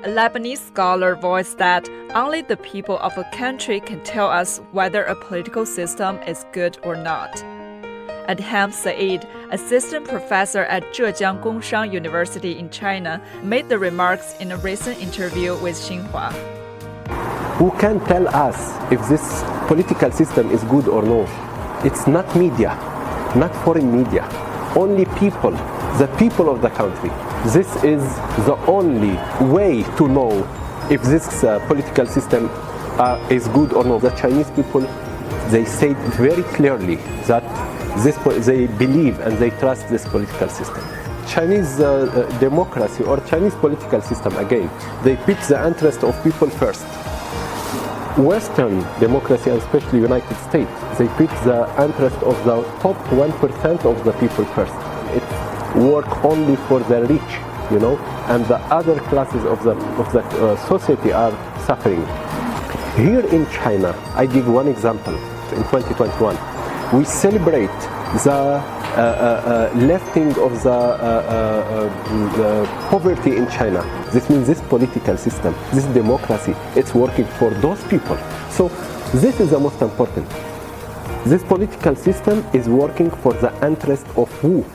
A Lebanese scholar voiced that only the people of a country can tell us whether a political system is good or not. Adham Saeed, assistant professor at Zhejiang Gongshang University in China, made the remarks in a recent interview with Xinhua. Who can tell us if this political system is good or no? It's not media, not foreign media, only people, the people of the country. This is the only way to know if this political system is good or not. The Chinese people, they say very clearly that they believe and they trust this political system. Chinese democracy or Chinese political system, again, they put the interest of people first. Western democracy, and especially United States, they put the interest of the top 1% of the people first. It works only for the rich, you know, and the other classes of the society are suffering. Here in China, I give one example. In 2021, we celebrate the lifting of the poverty in China. This means this political system, this democracy, it's working for those people. So this is the most important. This political system is working for the interest of who?